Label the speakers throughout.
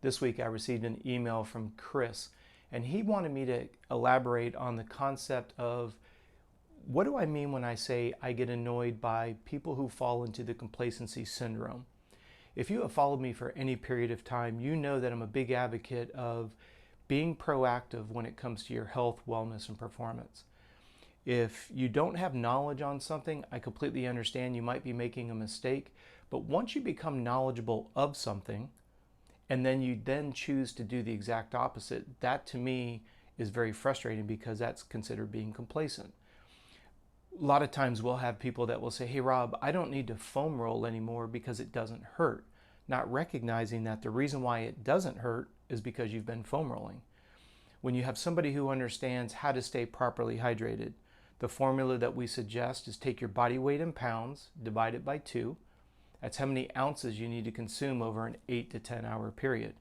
Speaker 1: This week I received an email from Chris, and he wanted me to elaborate on the concept of what do I mean when I say I get annoyed by people who fall into the complacency syndrome. If you have followed me for any period of time, you know that I'm a big advocate of being proactive when it comes to your health, wellness, and performance. If you don't have knowledge on something, I completely understand you might be making a mistake, but once you become knowledgeable of something, and then you choose to do the exact opposite, that to me is very frustrating because that's considered being complacent. A lot of times we'll have people that will say, hey Rob, I don't need to foam roll anymore because it doesn't hurt. Not recognizing that the reason why it doesn't hurt is because you've been foam rolling. When you have somebody who understands how to stay properly hydrated, the formula that we suggest is take your body weight in pounds, divide it by 2. That's how many ounces you need to consume over an 8 to 10 hour period.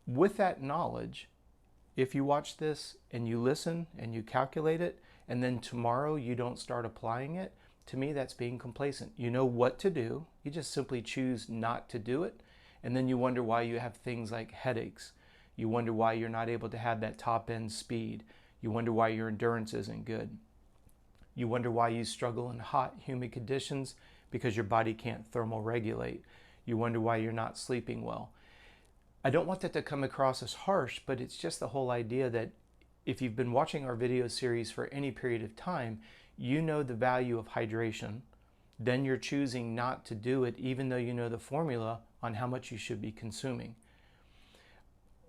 Speaker 1: With that knowledge, if you watch this and you listen and you calculate it, and then tomorrow you don't start applying it, to me that's being complacent. You know what to do, you just simply choose not to do it, and then you wonder why you have things like headaches. You wonder why you're not able to have that top end speed. You wonder why your endurance isn't good. You wonder why you struggle in hot, humid conditions because your body can't thermal regulate. You wonder why you're not sleeping well. I don't want that to come across as harsh, but it's just the whole idea that if you've been watching our video series for any period of time, you know the value of hydration. Then you're choosing not to do it even though you know the formula on how much you should be consuming.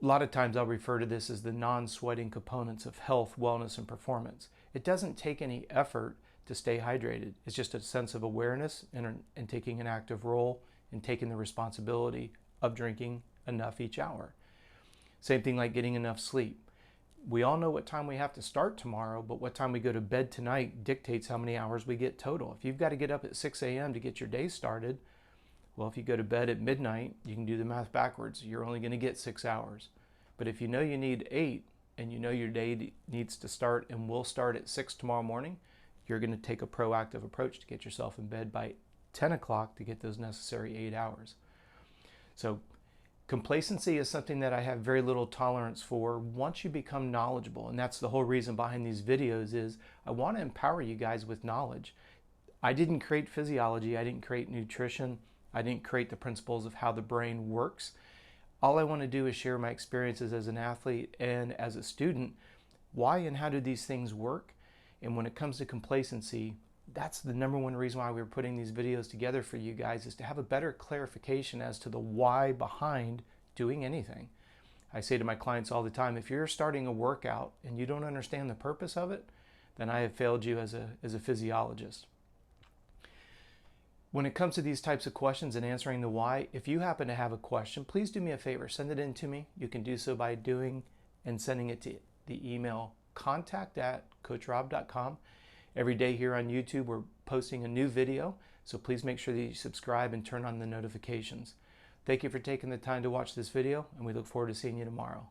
Speaker 1: A lot of times I'll refer to this as the non-sweating components of health, wellness, and performance. It doesn't take any effort to stay hydrated. It's just a sense of awareness and taking an active role and taking the responsibility of drinking enough each hour. Same thing like getting enough sleep. We all know what time we have to start tomorrow, but what time we go to bed tonight dictates how many hours we get total. If you've got to get up at 6 a.m. to get your day started, well, if you go to bed at midnight, you can do the math backwards. You're only going to get 6 hours. But if you know you need 8 and you know your day needs to start and will start at 6 tomorrow morning, you're going to take a proactive approach to get yourself in bed by 10 o'clock to get those necessary 8 hours. So complacency is something that I have very little tolerance for once you become knowledgeable. And that's the whole reason behind these videos is I want to empower you guys with knowledge. I didn't create physiology. I didn't create nutrition. I didn't create the principles of how the brain works. All I want to do is share my experiences as an athlete and as a student. Why and how do these things work? And when it comes to complacency, that's the number one reason why we're putting these videos together for you guys, is to have a better clarification as to the why behind doing anything. I say to my clients all the time, if you're starting a workout and you don't understand the purpose of it, then I have failed you as a physiologist. When it comes to these types of questions and answering the why, if you happen to have a question, please do me a favor, send it in to me. You can do so by doing and sending it to the email contact@coachrob.com. Every day here on YouTube, we're posting a new video, so please make sure that you subscribe and turn on the notifications. Thank you for taking the time to watch this video, and we look forward to seeing you tomorrow.